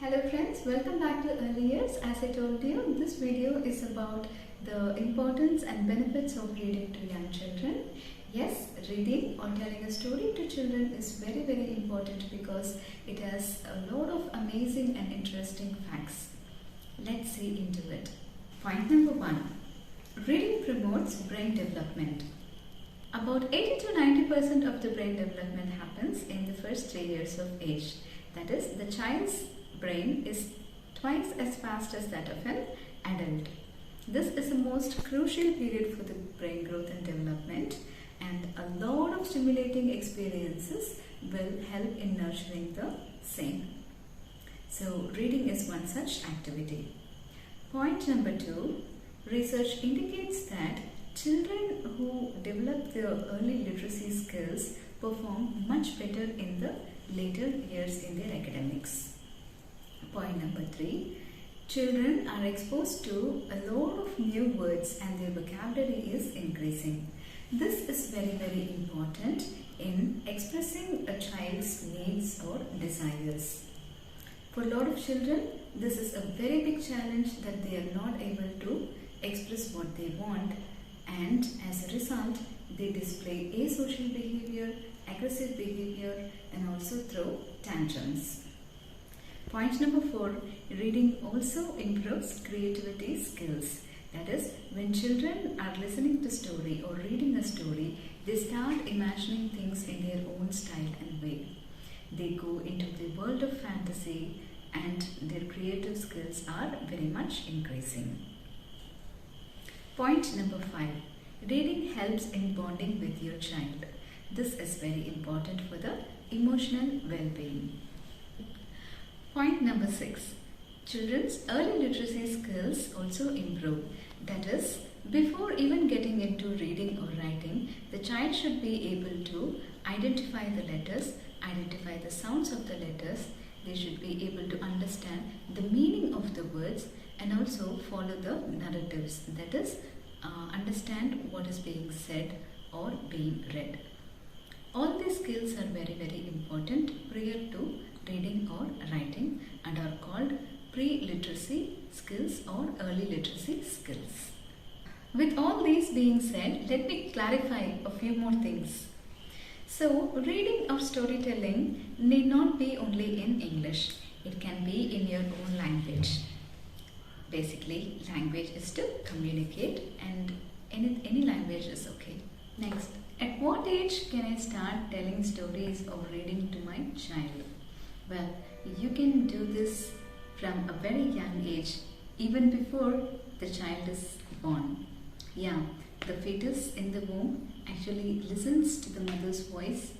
Hello friends, welcome back to Early Years. As I told you, this video is about the importance and benefits of reading to young children. Yes, reading or telling a story to children is very important because it has a lot of amazing and interesting facts. Let's see into it. Point number 1. Reading promotes brain development. About 80 to 90% of the brain development happens in the first 3 years of age. That is, the child's brain is twice as fast as that of an adult. This is the most crucial period for the brain growth and development, and a lot of stimulating experiences will help in nurturing the same. So, reading is one such activity. Point number 2. Research indicates that children who develop their early literacy skills perform much better in the later years in their academics. Point number 3. Children are exposed to a lot of new words and their vocabulary is increasing. This is very important in expressing a child's needs or desires. For a lot of children, this is a very big challenge that they are not able to express what they want, and as a result, they display asocial behavior, aggressive behavior, and also throw tantrums. Point number 4, reading also improves creativity skills. That is, when children are listening to story or reading a story, they start imagining things in their own style and way. They go into the world of fantasy and their creative skills are very much increasing. Point number 5, reading helps in bonding with your child. This is very important for the emotional well-being. Point number 6. Children's early literacy skills also improve. That is, before even getting into reading or writing, the child should be able to identify the letters, identify the sounds of the letters. They should be able to understand the meaning of the words and also follow the narratives. That is, understand what is being said or being read. All these skills are very important prior to reading or writing and are called pre-literacy skills or early literacy skills. With all these being said, let me clarify a few more things. So, reading or storytelling need not be only in English. It can be in your own language. Basically, language is to communicate and any language is okay. Next, at what age can I start telling stories or reading to my child? Well, you can do this from a very young age, even before the child is born. Yeah, the fetus in the womb actually listens to the mother's voice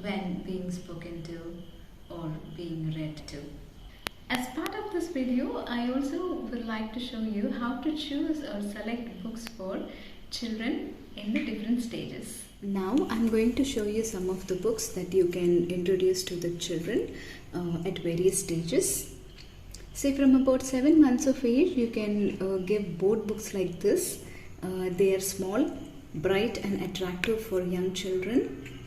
when being spoken to or being read to. As part of this video, I also would like to show you how to choose or select books for children in the different stages. Now I'm going to show you some of the books that you can introduce to the children at various stages. Say from about 7 months of age, you can give board books like this. They are small, bright and attractive for young children.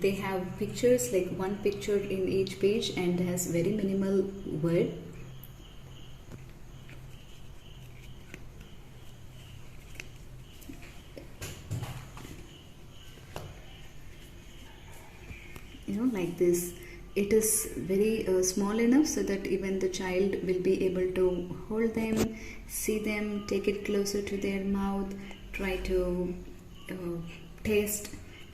They have pictures, like one picture in each page, and has very minimal word. Like this. It is very small enough so that even the child will be able to hold them, see them, take it closer to their mouth, try to taste.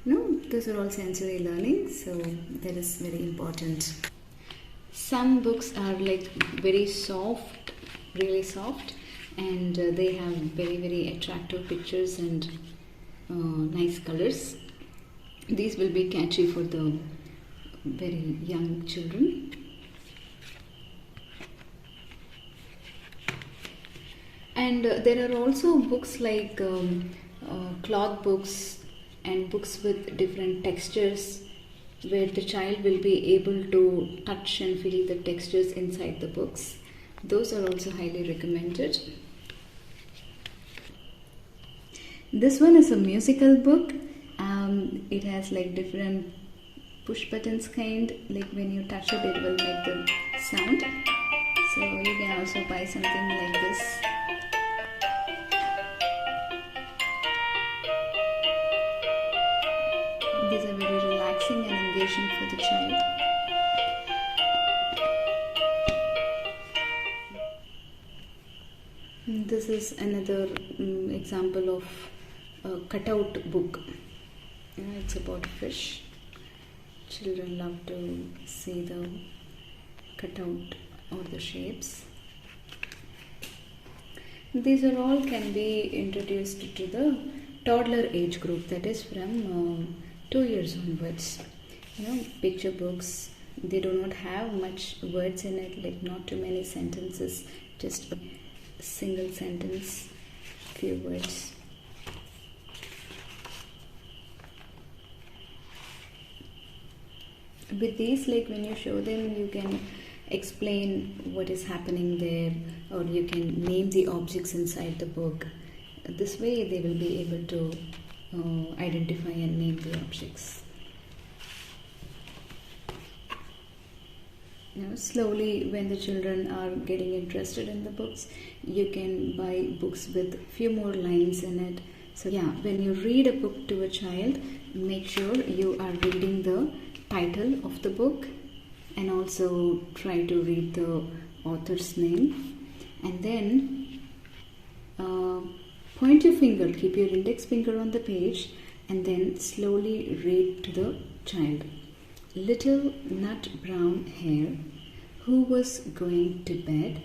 Those are all sensory learning, so that is very important. Some books are like very soft, really soft, and they have very attractive pictures and nice colors. These will be catchy for the very young children. And there are also books like cloth books and books with different textures, where the child will be able to touch and feel the textures inside the books. Those are also highly recommended. This one is a musical book. It has like different push buttons kind, like when you touch it, it will make the sound. So you can also buy something like this. These are very relaxing and engaging for the child. This is another example of a cutout book. It's about fish. Children love to see the cutout or the shapes. These are all can be introduced to the toddler age group, that is from 2 years onwards. Picture books, they do not have much words in it, like not too many sentences, just a single sentence, few words. With these, like when you show them, you can explain what is happening there, or you can name the objects inside the book. This way they will be able to identify and name the objects. Slowly, when the children are getting interested in the books, you can buy books with few more lines in it. So when you read a book to a child, make sure you are reading the title of the book, and also try to read the author's name, and then point your finger, keep your index finger on the page, and then slowly read to the child. Little nut brown hare, who was going to bed,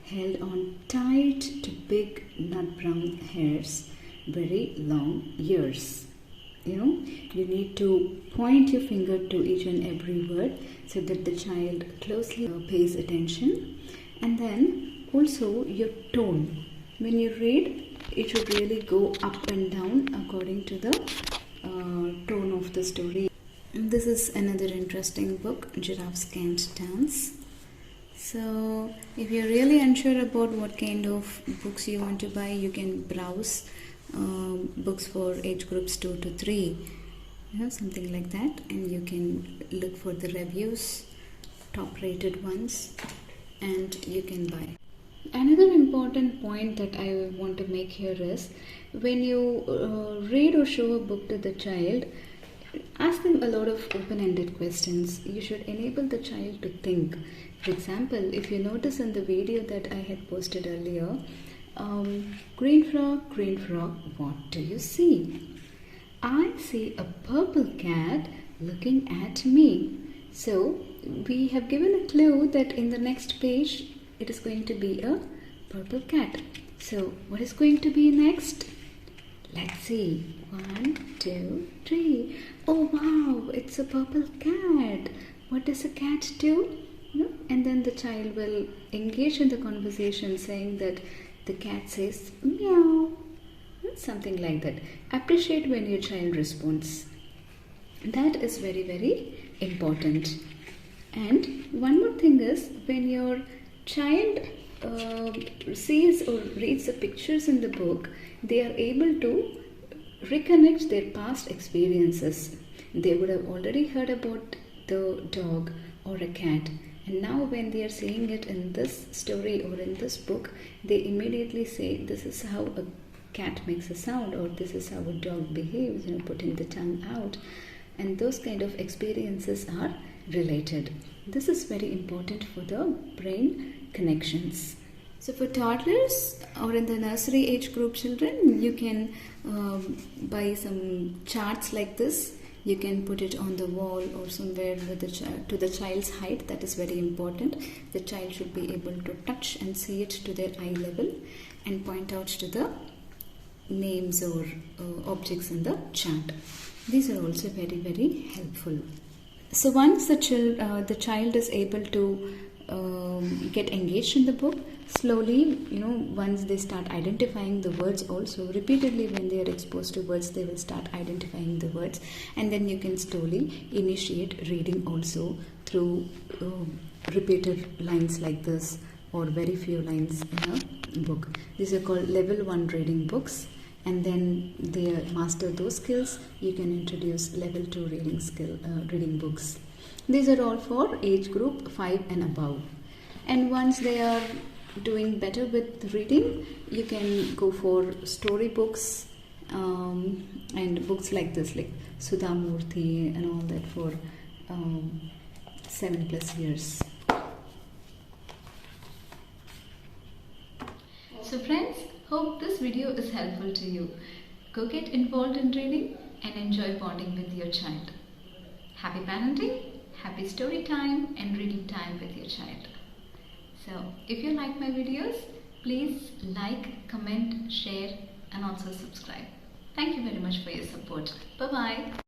held on tight to big nut brown hare's very long ears. You need to point your finger to each and every word so that the child closely pays attention. And then also your tone. When you read, it should really go up and down according to the tone of the story. This is another interesting book, Giraffes Can't Dance. So if you're really unsure about what kind of books you want to buy, you can browse books for age groups 2 to 3, something like that, and you can look for the reviews, top rated ones, and you can buy. Another important point that I want to make here is, when you read or show a book to the child, ask them a lot of open-ended questions. You should enable the child to think. For example, if you notice in the video that I had posted earlier, green frog, what do you see? I see a purple cat looking at me. So we have given a clue that in the next page it is going to be a purple cat. So what is going to be next? Let's see. 1, 2, 3. Oh wow, it's a purple cat. What does a cat do? And then the child will engage in the conversation, saying that the cat says meow, something like that. Appreciate when your child responds. That is very, very important. And one more thing is, when your child sees or reads the pictures in the book, they are able to reconnect their past experiences. They would have already heard about the dog or a cat, and now when they are seeing it in this story or in this book, they immediately say, this is how a cat makes a sound, or this is how a dog behaves, putting the tongue out. And those kind of experiences are related. This is very important for the brain connections. So for toddlers or in the nursery age group children, you can buy some charts like this. You can put it on the wall or somewhere with to the child's height. That is very important. The child should be able to touch and see it to their eye level, and point out to the names or objects in the chart. These are also very, very helpful. So once the child is able to get engaged in the book, slowly, once they start identifying the words also, repeatedly when they are exposed to words, they will start identifying the words, and then you can slowly initiate reading also through repeated lines like this, or very few lines in a book. These are called level 1 reading books, and then they master those skills, you can introduce level 2 reading books. These are all for age group 5 and above. And once they are doing better with reading, you can go for story books and books like this, like Sudha Murthy and all that, for 7+ years. So friends, hope this video is helpful to you. Go get involved in reading and enjoy bonding with your child. Happy parenting, happy story time and reading time with your child. So if you like my videos, please like, comment, share and also subscribe. Thank you very much for your support. Bye-bye.